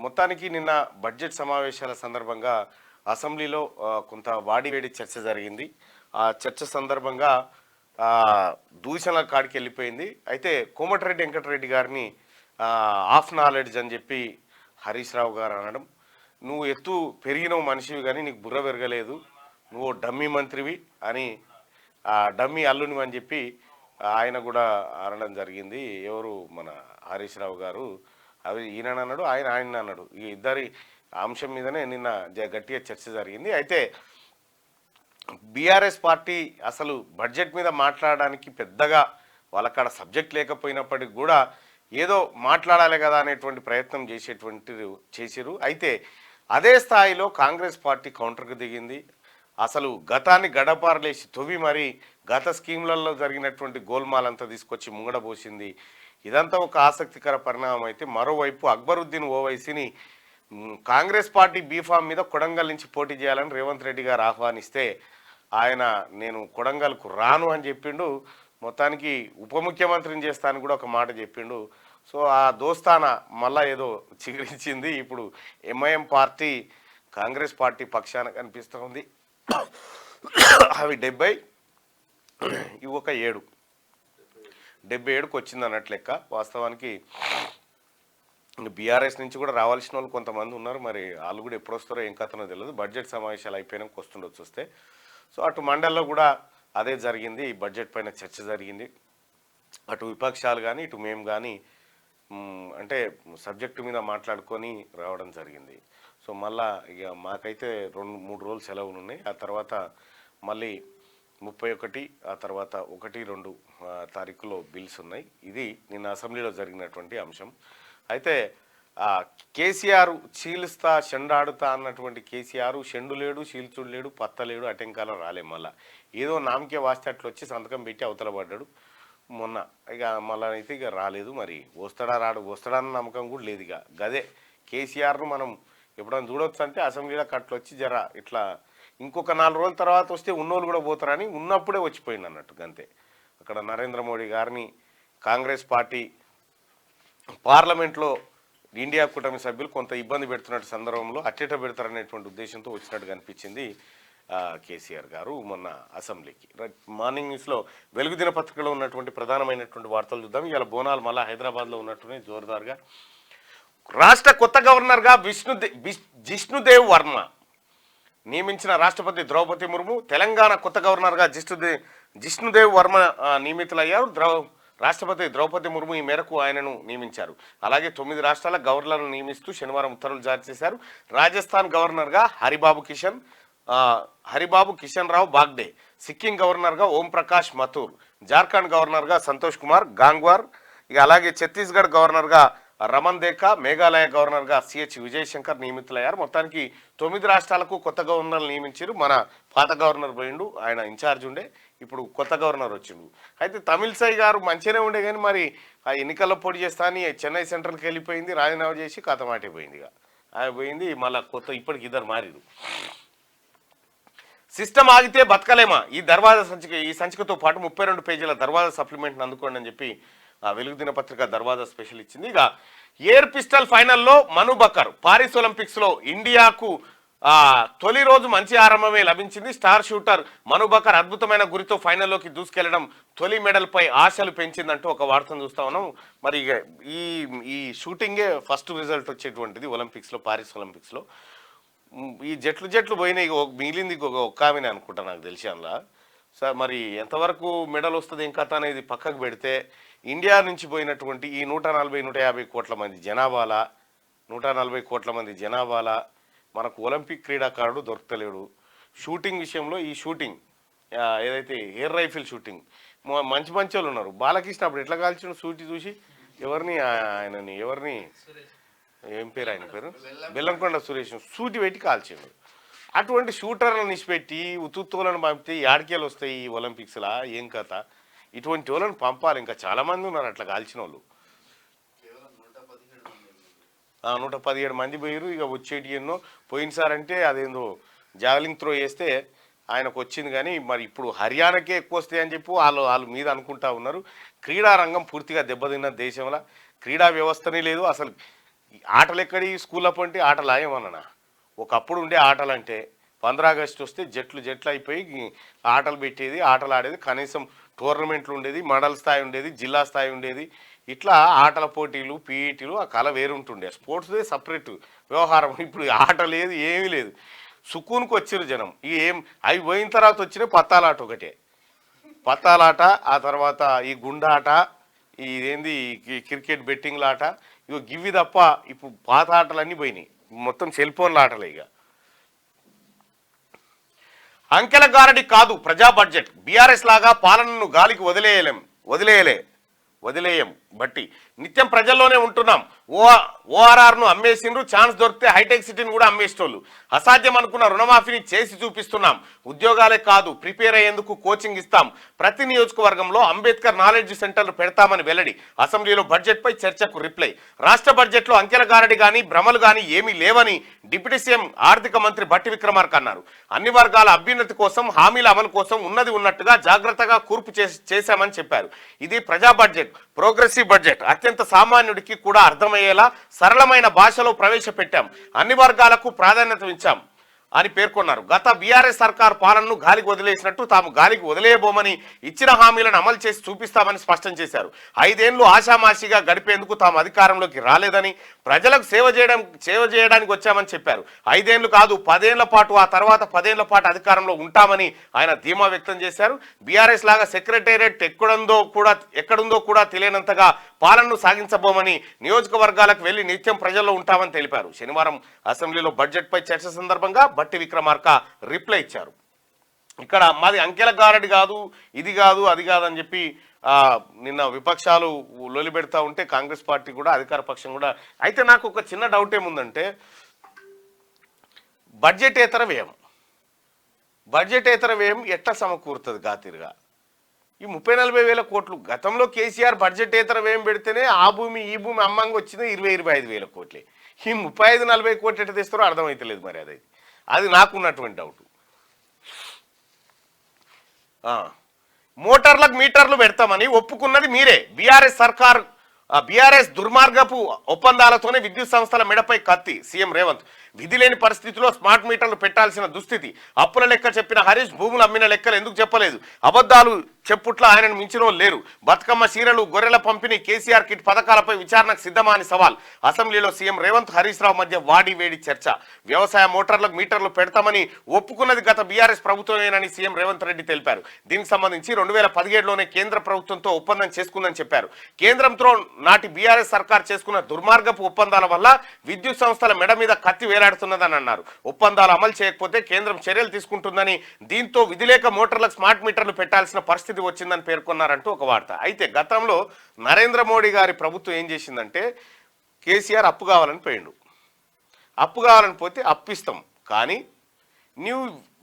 మొత్తానికి నిన్న బడ్జెట్ సమావేశాల సందర్భంగా అసెంబ్లీలో కొంత వాడివేడి చర్చ జరిగింది. ఆ చర్చ సందర్భంగా దూషణల కాడికి వెళ్ళిపోయింది. అయితే కోమటిరెడ్డి వెంకటరెడ్డి గారిని ఆఫ్ నాలెడ్జ్ అని చెప్పి హరీష్ రావు గారు అనడం, నువ్వు ఎత్తు పెరిగినవు మనిషివి కానీ నీకు బుర్ర పెరగలేదు, నువ్వు డమ్మీ మంత్రివి అని డమ్మీ అల్లుని అని చెప్పి ఆయన కూడా అనడం జరిగింది. ఎవరు మన హరీష్ రావు గారు అవి ఈయన అన్నాడు, ఆయన అన్నాడు. ఈ ఇద్దరి అంశం మీదనే నిన్న గట్టిగా చర్చ జరిగింది. అయితే బీఆర్ఎస్ పార్టీ అసలు బడ్జెట్ మీద మాట్లాడడానికి పెద్దగా వాళ్ళకాడ సబ్జెక్ట్ లేకపోయినప్పటికీ కూడా ఏదో మాట్లాడాలి కదా అనేటువంటి ప్రయత్నం చేసిరు. అయితే అదే స్థాయిలో కాంగ్రెస్ పార్టీ కౌంటర్కు దిగింది. అసలు గతాన్ని గడపారలేసి తొవి మరి గత స్కీమ్లలో జరిగినటువంటి గోల్మాలంతా తీసుకొచ్చి ముంగడబోసింది. ఇదంతా ఒక ఆసక్తికర పరిణామం. అయితే మరోవైపు అక్బరుద్దీన్ ఓవైసీని కాంగ్రెస్ పార్టీ బీఫామ్ మీద కొడంగల్ నుంచి పోటీ చేయాలని రేవంత్ రెడ్డి గారు ఆహ్వానిస్తే ఆయన నేను కొడంగల్కు రాను అని చెప్పిండు. మొత్తానికి ఉప ముఖ్యమంత్రిని చేస్తానని కూడా ఒక మాట చెప్పిండు. సో ఆ దోస్తాన మళ్ళా ఏదో చిగురించింది. ఇప్పుడు ఎంఐఎం పార్టీ కాంగ్రెస్ పార్టీ పక్షాన కనిపిస్తుంది. అవి 70, ఇవి ఒక 7, 77కు వచ్చింది అన్నట్లు లెక్క. వాస్తవానికి బీఆర్ఎస్ నుంచి కూడా రావాల్సిన వాళ్ళు కొంతమంది ఉన్నారు. మరి వాళ్ళు కూడా ఎప్పుడు వస్తారో ఏం కథనో తెలియదు. బడ్జెట్ సమావేశాలు అయిపోయినాక వస్తుండొచ్చు వస్తే. సో అటు మండల్లో కూడా అదే జరిగింది. ఈ బడ్జెట్ పైన చర్చ జరిగింది. అటు విపక్షాలు కానీ ఇటు మేము కానీ అంటే సబ్జెక్టు మీద మాట్లాడుకొని రావడం జరిగింది. సో మళ్ళా ఇక మాకైతే 2-3 రోజులు సెలవులు ఉన్నాయి. ఆ తర్వాత మళ్ళీ 31, ఆ తర్వాత 1-2 తారీఖులో బిల్స్ ఉన్నాయి. ఇది నిన్న అసెంబ్లీలో జరిగినటువంటి అంశం. అయితే కేసీఆర్ చీలుస్తా చెండాడుతా అన్నటువంటి కేసీఆర్ చెండు లేడు, చీల్చుడు లేడు, పత్త లేడు, అటెంకాలం రాలే. మళ్ళా ఏదో నామకే వాస్తే అట్లా వచ్చి సంతకం పెట్టి అవతల పడ్డాడు మొన్న. ఇక మళ్ళా అయితే ఇక రాలేదు. మరి వస్తాడన్న నమ్మకం కూడా లేదు. ఇక గదే కేసీఆర్ను మనం ఎప్పుడైనా చూడొచ్చు అంటే అసెంబ్లీలో కట్లొచ్చి జర ఇట్లా ఇంకొక 4 రోజుల తర్వాత వస్తే ఉన్నోళ్ళు కూడా పోతారని ఉన్నప్పుడే వచ్చిపోయింది అన్నట్టు. అంతే అక్కడ నరేంద్ర మోడీ గారిని కాంగ్రెస్ పార్టీ పార్లమెంట్లో ఇండియా కూటమి సభ్యులు కొంత ఇబ్బంది పెడుతున్నట్టు సందర్భంలో అట్టేట పెడతారనేటువంటి ఉద్దేశంతో వచ్చినట్టుగా అనిపించింది కేసీఆర్ గారు మొన్న అసెంబ్లీకి. మార్నింగ్ న్యూస్లో వెలుగు దినపత్రికలో ఉన్నటువంటి ప్రధానమైనటువంటి వార్తలు చూద్దాం. ఇవాళ బోనాలు మళ్ళీ హైదరాబాద్లో ఉన్నట్టునే జోరుదారుగా. రాష్ట్ర కొత్త గవర్నర్గా జిష్ణుదేవ్ వర్మ నియమించిన రాష్ట్రపతి ద్రౌపది ముర్ము, తెలంగాణ కొత్త గవర్నర్గా జిష్ణుదేవ్ వర్మ నియమితులయ్యారు. రాష్ట్రపతి ద్రౌపది ముర్ము ఈ మేరకు ఆయనను నియమించారు. అలాగే 9 రాష్ట్రాల గవర్నర్లను నియమిస్తూ శనివారం ఉత్తర్వులు జారీ చేశారు. రాజస్థాన్ గవర్నర్గా హరిబాబు కిషన్ రావు బాగ్డే, సిక్కిం గవర్నర్గా ఓంప్రకాష్ మథూర్, జార్ఖండ్ గవర్నర్గా సంతోష్ కుమార్ గాంగ్వార్, ఇక అలాగే ఛత్తీస్గఢ్ గవర్నర్గా రమన్ దేకా, మేఘాలయ గవర్నర్గా సిహెచ్ విజయశంకర్ నియమితులయ్యారు. మొత్తానికి 9 రాష్ట్రాలకు కొత్త గవర్నర్లు నియమించారు. మన పాత గవర్నర్ పోయిండు, ఆయన ఇన్ఛార్జ్ ఉండే, ఇప్పుడు కొత్త గవర్నర్ వచ్చిండు. అయితే తమిళసై గారు మంచిగానే ఉండే కానీ మరి ఆ ఎన్నికల్లో పోటీ చేస్తా అని చెన్నై సెంట్రల్కి వెళ్ళిపోయింది, రాజీనామా చేసి కథమాటిపోయింది. ఇక ఆయన పోయింది. మళ్ళీ కొత్త ఇప్పటికి ఇద్దరు మారిరు. సిస్టమ్ ఆగితే బతకలేమా? ఈ సంచికతో పాటు 32 పేజీల దర్వాజా సప్లిమెంట్ని అందుకోండి అని చెప్పి వెలుగు దినపత్రిక దర్వాజా స్పెషల్ ఇచ్చింది. ఇక ఎయిర్ పిస్టల్ ఫైనల్లో మను బకర్, పారిస్ ఒలింపిక్స్లో ఇండియాకు తొలి రోజు మంచి ఆరంభమే లభించింది. స్టార్ షూటర్ మను బకర్ అద్భుతమైన గురితో ఫైనల్లోకి దూసుకెళ్లడం తొలి మెడల్పై ఆశలు పెంచిందంటూ ఒక వార్తను చూస్తా ఉన్నాం. మరి ఈ షూటింగే ఫస్ట్ రిజల్ట్ వచ్చేటువంటిది ఒలింపిక్స్లో, పారిస్ ఒలింపిక్స్లో. ఈ జట్లు పోయినాయి, మిగిలింది ఒక్క ఆమెనే అనుకుంటా నాకు తెలిసి అందులో. సార్ మరి ఎంతవరకు మెడల్ వస్తుంది ఏం కథ అనేది పక్కకు పెడితే, ఇండియా నుంచి పోయినటువంటి ఈ 140-150 కోట్ల మంది జనాభాలా, 140 కోట్ల మంది జనాభాలా మనకు ఒలింపిక్ క్రీడాకారుడు దొరకలేడు. షూటింగ్ విషయంలో ఈ షూటింగ్ ఏదైతే ఎయిర్ రైఫిల్ షూటింగ్ మంచి వాళ్ళు ఉన్నారు. బాలకృష్ణ అప్పుడు ఎట్లా కాల్చిండు షూటి చూసి, ఎవరిని ఏం పేరు ఆయన పేరు, బెల్లంకొండ సురేష్ సూటి పెట్టి కాల్చిండు. అటువంటి షూటర్లను నిష్పెట్టి ఉత్తులను పంపితే యాడికేలు వస్తాయి ఈ ఒలింపిక్స్లా ఏం కథ? ఇటువంటి వాళ్ళని పంపాలి. ఇంకా చాలామంది ఉన్నారు అట్లా కాల్చిన వాళ్ళు. 117 మంది పోయారు. ఇక వచ్చేటి ఎన్నో పోయినసారంటే అదేందో జావలింగ్ త్రో వేస్తే ఆయనకు వచ్చింది. కానీ మరి ఇప్పుడు హర్యానాకే ఎక్కువ వస్తాయి అని చెప్పి వాళ్ళు మీద అనుకుంటా ఉన్నారు. క్రీడారంగం పూర్తిగా దెబ్బతిన్న దేశంలో క్రీడా వ్యవస్థనే లేదు. అసలు ఆటలు ఎక్కడి స్కూల్లో పంటి ఆటలు ఏమన్నా ఒకప్పుడు ఉండే ఆటలు అంటే 15 ఆగస్టు వస్తే జట్లు అయిపోయి ఆటలు పెట్టేది, ఆటలు ఆడేది, కనీసం టోర్నమెంట్లు ఉండేది, మండల స్థాయి ఉండేది, జిల్లా స్థాయి ఉండేది. ఇట్లా ఆటల పోటీలు, పీఈటీలు ఆ కళ వేరుంటుండే. స్పోర్ట్స్దే సపరేట్ వ్యవహారం. ఇప్పుడు ఆట లేదు, ఏమీ లేదు. సుకూన్కి వచ్చిరు జనం. ఏం అవి పోయిన తర్వాత వచ్చిన పత్తాలాట ఒకటే. పత్తాలాట, ఆ తర్వాత ఈ గుండాట, ఇదేంది క్రికెట్ బెట్టింగ్ల ఆట, ఇగో గివి తప్ప ఇప్పుడు పాత ఆటలన్నీ పోయినాయి. మొత్తం సెల్ ఫోన్ల ఆటలే. ఇక అంకెల గారడి కాదు ప్రజా బడ్జెట్. బీఆర్ఎస్ లాగా పాలనను గాలికి వదిలేయం బట్టి నిత్యం ప్రజల్లోనే ఉంటున్నాం. ఓఆర్ఆర్ను అమ్మేసిండ్రు, ఛాన్స్ దొరికితే హైటెక్ సిటీని కూడా అమ్మేసేటోళ్ళు. అసాధ్యం అనుకున్న రుణమాఫీని చేసి చూపిస్తున్నాం. ఉద్యోగాలే కాదు ప్రిపేర్ అయ్యేందుకు కోచింగ్ ఇస్తాం. ప్రతి నియోజకవర్గంలో అంబేద్కర్ నాలెడ్జ్ సెంటర్లు పెడతామని వెల్లడి. అసెంబ్లీలో బడ్జెట్పై చర్చకు రిప్లై. రాష్ట్ర బడ్జెట్లో అంకెల గారడి కానీ భ్రమలు కానీ ఏమీ లేవని డిప్యూటీ సీఎం ఆర్థిక మంత్రి భట్టి విక్రమార్క అన్నారు. అన్ని వర్గాల అభ్యున్నతి కోసం, హామీల అమలు కోసం ఉన్నది ఉన్నట్టుగా జాగ్రత్తగా కూర్పు చేశామని చెప్పారు. ఇది ప్రజా బడ్జెట్, ప్రోగ్రెసివ్ బడ్జెట్. అత్యంత సామాన్యుడికి కూడా అర్థమయ్యేలా సరళమైన భాషలో ప్రవేశపెట్టాం. అన్ని వర్గాలకు ప్రాధాన్యత ఇచ్చాం అని పేర్కొన్నారు. గత బీఆర్ఎస్ సర్కార్ పాలనను గాలికి వదిలేసినట్టు తాము గాలికి వదిలేయబోమని, ఇచ్చిన హామీలను అమలు చేసి చూపిస్తామని స్పష్టం చేశారు. 5 ఏళ్లు ఆషామాషిగా గడిపేందుకు తాము అధికారంలోకి రాలేదని, ప్రజలకు సేవ చేయడానికి వచ్చామని చెప్పారు. 5 ఏళ్లు కాదు 10 ఏళ్ల పాటు, ఆ తర్వాత 10 ఏళ్ల పాటు అధికారంలో ఉంటామని ఆయన ధీమా వ్యక్తం చేశారు. బీఆర్ఎస్ లాగా సెక్రటేరియట్ ఎక్కడుందో కూడా తెలియనంతగా పాలనను సాగించబోమని, నియోజకవర్గాలకు వెళ్లి నిత్యం ప్రజల్లో ఉంటామని తెలిపారు. శనివారం అసెంబ్లీలో బడ్జెట్పై చర్చ సందర్భంగా భట్టి విక్రమార్క రిప్లై ఇచ్చారు. ఇక్కడ మాది అంకెల గారడి కాదు, ఇది కాదు, అది కాదని చెప్పి నిన్న విపక్షాలు లొలి పెడతా ఉంటే కాంగ్రెస్ పార్టీ కూడా, అధికార పక్షం కూడా. అయితే నాకు ఒక చిన్న డౌట్ ఏముందంటే, బడ్జెటేతర వ్యయం ఎట్లా సమకూరుతుంది గాతిరుగా? ఈ 30-40 వేల కోట్లు గతంలో కేసీఆర్ బడ్జెటేతర వ్యయం పెడితేనే ఆ భూమి ఈ భూమి అమ్మంగా వచ్చింది 20-25 వేల కోట్లే. ఈ 35-40 కోట్లు ఎట్లా తెస్తారో అర్థమైతలేదు. మరి అది నాకున్నటువంటి డౌట్. మోటార్లకు మీటర్లు పెడతామని ఒప్పుకున్నది మీరే. బీఆర్ఎస్ దుర్మార్గపు ఒప్పందాలతోనే విద్యుత్ సంస్థల మెడపై కత్తి. సీఎం రేవంత్ విధి లేని పరిస్థితిలో స్మార్ట్ మీటర్లు పెట్టాల్సిన దుస్థితి. అప్పుల లెక్క చెప్పిన హరీష్ భూములు అమ్మిన లెక్కలు ఎందుకు చెప్పలేదు? అబద్ధాలు చెప్పుట్ల ఆయనను మించిన వాళ్ళు లేరు. బతుకమ్మ చీరలు, గొర్రెల పంపిణీ, కేసీఆర్ కిట్ పథకాలపై విచారణకు సిద్ధమా అని సవాల్. అసెంబ్లీలో సీఎం రేవంత్, హరీష్ రావు మధ్య వాడి వేడి చర్చ. వ్యవసాయ మోటార్లకు మీటర్లు పెడతామని ఒప్పుకున్నది గత బీఆర్ఎస్ ప్రభుత్వమేనని సీఎం రేవంత్ రెడ్డి తెలిపారు. దీనికి సంబంధించి 2017లోనే కేంద్ర ప్రభుత్వంతో ఒప్పందం చేసుకుందని చెప్పారు. కేంద్రంతో నాటి బీఆర్ఎస్ సర్కార్ చేసుకున్న దుర్మార్గపు ఒప్పందాల వల్ల విద్యుత్ సంస్థల మెడ మీద కత్తి వేలాడుతున్నదని అన్నారు. ఒప్పందాలు అమలు చేయకపోతే కేంద్రం చర్యలు తీసుకుంటుందని, దీంతో విధిలేక మోటార్లకు స్మార్ట్ మీటర్లు పెట్టాల్సిన పరిస్థితి వచ్చిందని పేర్కొన్నారంటూ ఒక వార్త. అయితే గతంలో నరేంద్ర మోడీ గారి ప్రభుత్వం ఏం చేసిందంటే, కేసీఆర్ అప్పు కావాలని పోయిండు. అప్పు కావాలని పోతే అప్పిస్తాం, కానీ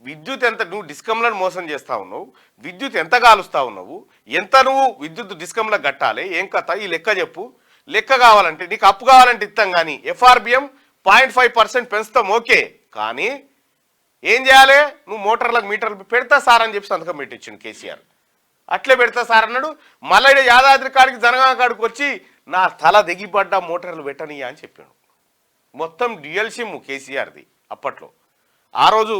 విద్యుత్ ఎంత, నువ్వు డిస్కంలను మోసం చేస్తా ఉన్నావు, విద్యుత్ ఎంత కాలుస్తా ఉన్నావు, ఎంత నువ్వు విద్యుత్ డిస్కంలకు కట్టాలి, ఏం కథ, ఈ లెక్క చెప్పు. లెక్క కావాలంటే నీకు అప్పు కావాలంటే ఇస్తాం, కానీ ఎఫ్ఆర్బిఎం 0.5% పెంచుతాం, ఓకే, కానీ ఏం చేయాలి, నువ్వు మోటార్లకు మీటర్లు పెడతా సార్ అని చెప్పి సంతకం పెట్టించిండు కేసీఆర్. అట్లే పెడతా సార్ అన్నాడు. మళ్ళీ యాదాద్రి కాడికి జనగా కాడికి వచ్చి నా తల దిగిపడ్డా మోటార్లు పెట్టనియా అని చెప్పాడు. మొత్తం డ్యూయల్ సిమ్ కేసీఆర్ది అప్పట్లో. ఆ రోజు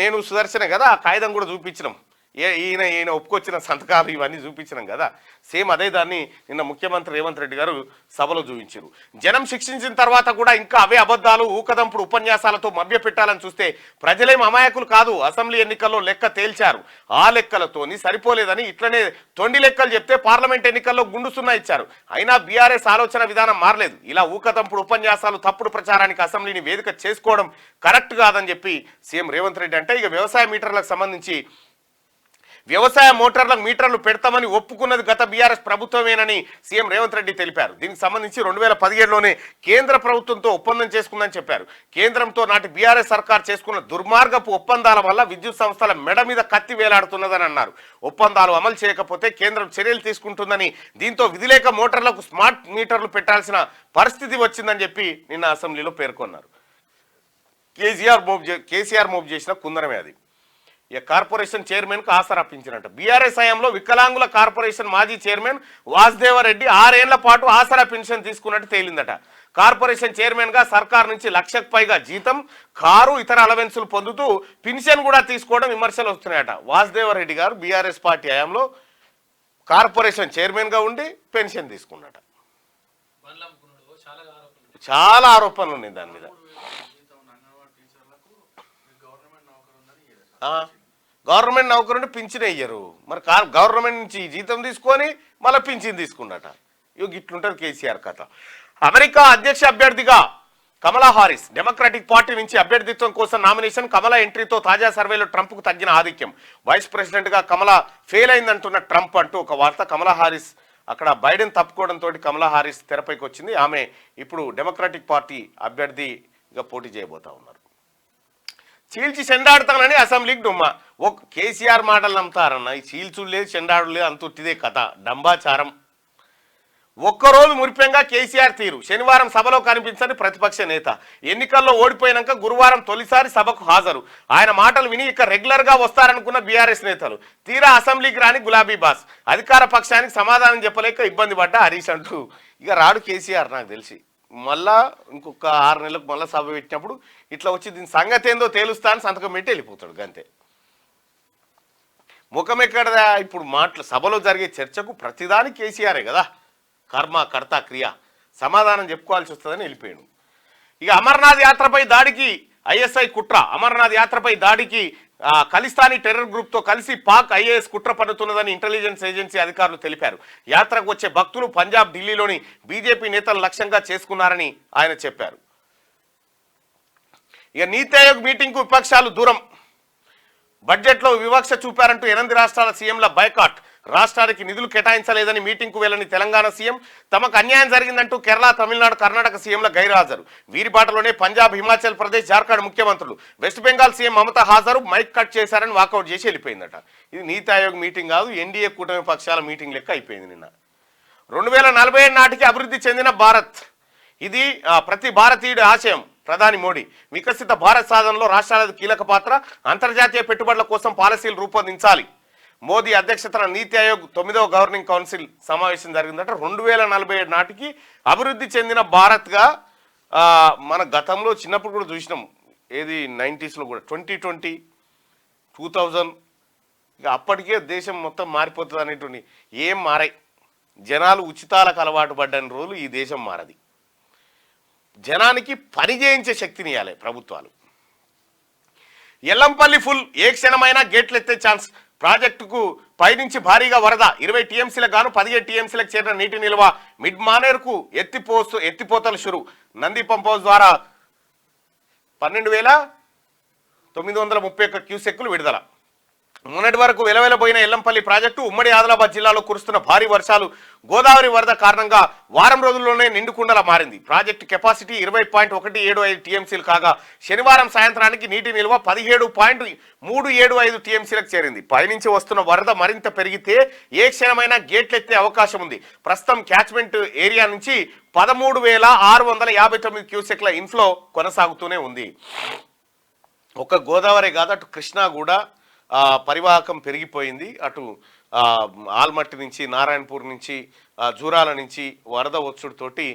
నేను సుదర్శన కదా, ఆ కాగితం కూడా చూపించినాం. ఈయన ఒప్పుకొచ్చిన సంతకాలు ఇవన్నీ చూపించినాం కదా. సేమ్ అదే దాన్ని నిన్న ముఖ్యమంత్రి రేవంత్ రెడ్డి గారు సభలో చూపించారు. జనం శిక్షించిన తర్వాత కూడా ఇంకా అవే అబద్ధాలు, ఊకదంపుడు ఉపన్యాసాలతో మభ్యపెట్టాలని చూస్తే ప్రజలేం అమాయకులు కాదు. అసెంబ్లీ ఎన్నికల్లో లెక్క తేల్చారు. ఆ లెక్కలతోని సరిపోలేదని ఇట్లనే తొండి లెక్కలు చెప్తే పార్లమెంట్ ఎన్నికల్లో గుండు సున్నా ఇచ్చారు. అయినా బీఆర్ఎస్ ఆలోచన విధానం మారలేదు. ఇలా ఊకదంపుడు ఉపన్యాసాలు, తప్పుడు ప్రచారానికి అసెంబ్లీని వేదిక చేసుకోవడం కరెక్ట్ కాదని చెప్పి సీఎం రేవంత్ రెడ్డి అంటే, ఇక వ్యవసాయ మీటర్లకు సంబంధించి వ్యవసాయ మోటార్లకు మీటర్లు పెడతామని ఒప్పుకున్నది గత బీఆర్ఎస్ ప్రభుత్వమేనని సీఎం రేవంత్ రెడ్డి తెలిపారు. దీనికి సంబంధించి 2017లోనే కేంద్ర ప్రభుత్వంతో ఒప్పందం చేసుకుందని చెప్పారు. కేంద్రంతో నాటి బీఆర్ఎస్ సర్కార్ చేసుకున్న దుర్మార్గపు ఒప్పందాల వల్ల విద్యుత్ సంస్థల మెడ మీద కత్తి వేలాడుతున్నదని అన్నారు. ఒప్పందాలు అమలు చేయకపోతే కేంద్రం చర్యలు తీసుకుంటుందని, దీంతో విధిలేక మోటార్లకు స్మార్ట్ మీటర్లు పెట్టాల్సిన పరిస్థితి వచ్చిందని చెప్పి నిన్న అసెంబ్లీలో పేర్కొన్నారు. కేసీఆర్ మోబ్ చేసిన కుందరమే అది. కార్పొరేషన్ చైర్మన్కు ఆసరాపించినట్టు. బీఆర్ఎస్ హయాంలో వికలాంగుల కార్పొరేషన్ మాజీ చైర్మన్ వాసుదేవరెడ్డి 6 ఏళ్ల పాటు ఆసరా పెన్షన్ తీసుకున్నట్టు తేలిందట. కార్పొరేషన్ చైర్మన్గా సర్కార్ నుంచి లక్షకు పైగా జీతం, కారు, ఇతర అలవెన్సులు పొందుతూ పెన్షన్ కూడా తీసుకోవడం విమర్శలు వస్తున్నాయట. వాసుదేవరెడ్డి గారు బీఆర్ఎస్ పార్టీ హయాంలో కార్పొరేషన్ చైర్మన్గా ఉండి పెన్షన్ తీసుకున్నట. చాలా ఆరోపణలు ఉన్నాయి దాని మీద. గవర్నమెంట్ నౌకరుండి పింఛన్ వేయరు, మరి గవర్నమెంట్ నుంచి జీతం తీసుకొని మళ్ళీ పింఛన్ తీసుకున్నట. ఇట్లుంటుంది కేసీఆర్ కథ. అమెరికా అధ్యక్ష అభ్యర్థిగా కమలా హారిస్ డెమోక్రాటిక్ పార్టీ నుంచి అభ్యర్థిత్వం కోసం నామినేషన్. కమలా ఎంట్రీతో తాజా సర్వేలో ట్రంప్కు తగ్గిన ఆధిక్యం. వైస్ ప్రెసిడెంట్గా కమలా ఫెయిల్ అయిందంటున్న ట్రంప్ అంటూ ఒక వార్త. కమలా హారిస్ అక్కడ బైడెన్ తప్పుకోవడంతో కమలా హారిస్ తెరపైకి వచ్చింది. ఆమె ఇప్పుడు డెమోక్రాటిక్ పార్టీ అభ్యర్థిగా పోటీ చేయబోతా ఉన్నారు. చీల్చి చెండాడుతానని అసెంబ్లీకి డుమ్మ. కేసీఆర్ మాటలు నమ్ముతారన్న. ఈ చీల్చుడు లేదు, చెండాడు లేదు, అంతుట్టిదే కథ, డంబాచారం. ఒక్కరోజు మురిపెంగా కేసీఆర్ తీరు. శనివారం సభలో కనిపించని ప్రతిపక్ష నేత. ఎన్నికల్లో ఓడిపోయినాక గురువారం తొలిసారి సభకు హాజరు. ఆయన మాటలు విని ఇక రెగ్యులర్గా వస్తారనుకున్న బీఆర్ఎస్ నేతలు తీరా అసెంబ్లీకి రాని గులాబీ బాస్. అధికార పక్షానికి సమాధానం చెప్పలేక ఇబ్బంది పడ్డ హరీష్ అంటూ ఇక రాడు కేసీఆర్. నాకు తెలిసి మళ్ళా ఇంకొక 6 నెలలకు మళ్ళీ సభ పెట్టినప్పుడు ఇట్లా వచ్చి దీని సంగతి ఏందో తేలుస్తా అని సంతకం పెట్టి వెళ్ళిపోతాడు గంతే. ముఖం ఎక్కడదా? ఇప్పుడు సభలో జరిగే చర్చకు ప్రతిదాని కేసీఆరే కదా కర్మ, కర్త, క్రియ. సమాధానం చెప్పుకోవాల్సి వస్తుందని వెళ్ళిపోయాడు. ఇక అమర్నాథ్ యాత్రపై దాడికి ఐఎస్ఐ కుట్ర. అమర్నాథ్ యాత్రపై దాడికి ఖలిస్తానీ టెర్రర్ గ్రూప్తో కలిసి పాక్ ఐఏఎస్ కుట్ర పన్నుతున్నదని ఇంటెలిజెన్స్ ఏజెన్సీ అధికారులు తెలిపారు. యాత్రకు వచ్చే భక్తులు పంజాబ్, ఢిల్లీలోని బీజేపీ నేతలు లక్ష్యంగా చేసుకున్నారని ఆయన చెప్పారు. ఇక నీతి ఆయోగ్ మీటింగ్కు విపక్షాలు దూరం. బడ్జెట్లో వివక్ష చూపారంటూ 8 రాష్ట్రాల సీఎంల బైకాట్. రాష్ట్రానికి నిధులు కేటాయించలేదని మీటింగ్కు వెళ్లని తెలంగాణ సీఎం, తమకు అన్యాయం జరిగిందంటూ కేరళ, తమిళనాడు, కర్ణాటక సీఎంల గైర్హాజరు. వీరి బాటలోనే పంజాబ్, హిమాచల్ ప్రదేశ్, జార్ఖండ్ ముఖ్యమంత్రులు. వెస్ట్ బెంగాల్ సీఎం మమతా హాజరు, మైక్ కట్ చేశారని వాకౌట్ చేసి వెళ్ళిపోయిందట. ఇది నీతి ఆయోగ్ మీటింగ్ కాదు, ఎన్డీఏ కూటమి పక్షాల మీటింగ్ లెక్క అయిపోయింది నిన్న. 2047 నాటికి అభివృద్ధి చెందిన భారత్, ఇది ప్రతి భారతీయుడి ఆశయం. ప్రధాని మోడీ వికసిత భారత్ సాధనలో రాష్ట్రాలకు కీలక పాత్ర. అంతర్జాతీయ పెట్టుబడుల కోసం పాలసీలు రూపొందించాలి. మోదీ అధ్యక్షతన నీతి ఆయోగ్ 9వ గవర్నింగ్ కౌన్సిల్ సమావేశం జరిగిందట. 2047 నాటికి అభివృద్ధి చెందిన భారత్గా మన గతంలో చిన్నప్పుడు కూడా చూసినాం. ఏది 90sలో కూడా 2020, 2000 ఇక అప్పటికే దేశం మొత్తం మారిపోతుంది అనేటువంటి ఏం మారాయి. జనాలు ఉచితాలకు అలవాటు పడ్డని రోజులు ఈ దేశం మారది. జనానికి పని చేయించే శక్తిని ఇవ్వాలి ప్రభుత్వాలు. ఎల్లంపల్లి ఫుల్, ఏ క్షణమైనా గేట్లు ఎత్తే ఛాన్స్. ప్రాజెక్టుకు పైనుంచి భారీగా వరద. 20 టీఎంసీలకు గాను 17 టీఎంసీలకు చేరిన నీటి నిల్వ. మిడ్ మానేర్కు ఎత్తిపోతలు షురు. నంది పంప్ హౌస్ ద్వారా 12,931 క్యూసెక్కులు విడుదల. మొన్నటి వరకు వెలవెలబోయిన ఎల్లంపల్లి ప్రాజెక్టు ఉమ్మడి ఆదిలాబాద్ జిల్లాలో కురుస్తున్న భారీ వర్షాలు, గోదావరి వరద కారణంగా వారం రోజుల్లోనే నిండుకుండలా మారింది. ప్రాజెక్టు కెపాసిటీ 20.175 టీఎంసీలు కాగా శనివారం సాయంత్రానికి నీటి నిల్వ 17.375 టీఎంసీలకు చేరింది. పైనుంచి వస్తున్న వరద మరింత పెరిగితే ఏ క్షణమైనా గేట్లెత్తే అవకాశం ఉంది. ప్రస్తుతం క్యాచ్మెంట్ ఏరియా నుంచి 13,659 క్యూసెక్ల ఇన్ఫ్లో కొనసాగుతూనే ఉంది. ఒక గోదావరి కాదు, అటు కృష్ణా కూడా పరివాహకం పెరిగిపోయింది. అటు ఆల్మట్టి నుంచి, నారాయణపూర్ నుంచి, జూరాల నుంచి వరద వచ్చుడుతోటి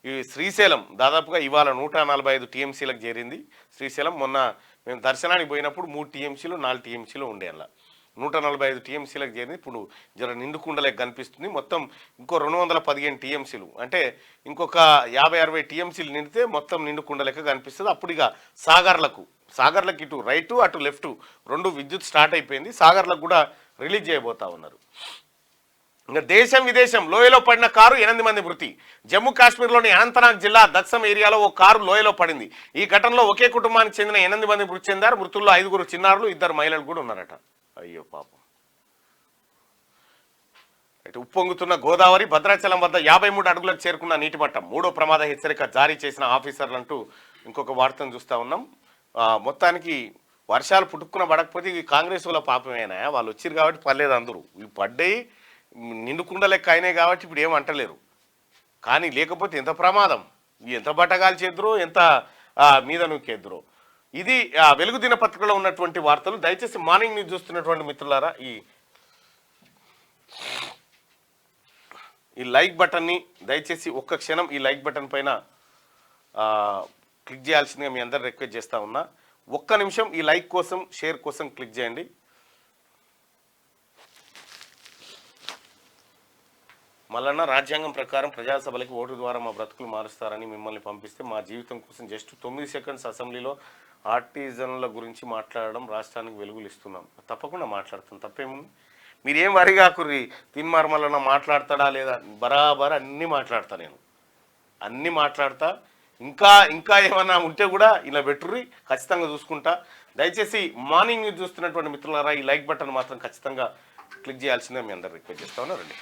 ఈ శ్రీశైలం దాదాపుగా ఇవాళ 145 టీఎంసీలకు చేరింది. శ్రీశైలం మొన్న మేము దర్శనానికి పోయినప్పుడు 3 టీఎంసీలు 4 టీఎంసీలు ఉండే అలా 145 టీఎంసీలకు చేరింది. ఇప్పుడు జర నిండుకుండలే కనిపిస్తుంది. మొత్తం ఇంకో 215 టీఎంసీలు అంటే ఇంకొక 50-60 టీఎంసీలు నిండితే మొత్తం నిండుకుండలెక్క కనిపిస్తుంది. అప్పుడు ఇక సాగర్లకు ఇటు రైటు అటు లెఫ్ట్ 2 విద్యుత్ స్టార్ట్ అయిపోయింది. సాగర్లకు కూడా రిలీజ్ చేయబోతా ఉన్నారు. ఇంకా దేశం విదేశం, లోయలో పడిన కారు 8 మంది మృతి. జమ్మూ కాశ్మీర్లోని అనంతనాగ్ జిల్లా దక్సం ఏరియాలో ఓ కారు లోయలో పడింది. ఈ ఘటనలో ఒకే కుటుంబానికి చెందిన 8 మంది మృతి చెందారు. మృతుల్లో 5 చిన్నారులు, 2 మహిళలు కూడా ఉన్నారట. అయ్యో పాపం. ఇటు ఉప్పొంగుతున్న గోదావరి, భద్రాచలం వద్ద 53 అడుగులకు చేరుకున్న నీటి మట్టం. 3వ ప్రమాద హెచ్చరిక జారీ చేసిన ఆఫీసర్లంటూ ఇంకొక వార్తను చూస్తూ ఉన్నాం. మొత్తానికి వర్షాలు పుట్టుకున్న పడకపోతే ఇవి కాంగ్రెస్ వాళ్ళ పాపమేనా, వాళ్ళు వచ్చారు కాబట్టి పర్లేదు. అందరూ ఇవి పడ్డాయి, నిండుకుండ లెక్క అయినాయి కాబట్టి ఇప్పుడు ఏమంటలేరు. కానీ లేకపోతే ఎంత ప్రమాదం, ఎంత బట్టగాలు చేద్దరో, ఎంత మీద నూకేద్దరో. ఇది వెలుగు దినపత్రికలో ఉన్నటువంటి వార్తలు. దయచేసి మార్నింగ్ న్యూస్ చూస్తున్నటువంటి మిత్రులారా ఈ లైక్ బటన్ని దయచేసి ఒక్క క్షణం ఈ లైక్ బటన్ పైన క్లిక్ చేయాల్సిందిగా మీ అందరు రిక్వెస్ట్ చేస్తూ ఉన్నా. ఒక్క నిమిషం ఈ లైక్ కోసం షేర్ కోసం క్లిక్ చేయండి. మళ్ళా రాజ్యాంగం ప్రకారం ప్రజాసభలకి ఓటు ద్వారా మా బ్రతుకులు మారుస్తారని మిమ్మల్ని పంపిస్తే మా జీవితం కోసం జస్ట్ 9 సెకండ్స్ అసెంబ్లీలో ఆర్టిజన్ల గురించి మాట్లాడడం రాష్ట్రానికి వెలుగులు ఇస్తున్నాం. తప్పకుండా మాట్లాడుతాం, తప్పేముంది. మీరేం వరి కాకుర్రి. తిన్మార్మలన మాట్లాడతాడా లేదా, బరాబర్ అన్నీ మాట్లాడతా, నేను అన్నీ మాట్లాడతా. ఇంకా ఏమన్నా ఉంటే కూడా ఇలా పెట్టుర్రి, ఖచ్చితంగా చూసుకుంటా. దయచేసి మార్నింగ్ న్యూస్ చూస్తున్నటువంటి మిత్రులారా ఈ లైక్ బటన్ మాత్రం ఖచ్చితంగా క్లిక్ చేయాల్సిందే మీ అందరు రిక్వెస్ట్ చేస్తా ఉన్నారండి.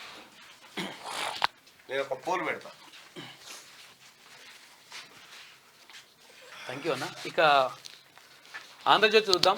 నేను ఒక పోల్ పెడతా. థ్యాంక్ యూ అన్న. ఇక ఆంధ్రజ్యోతి చూద్దాం.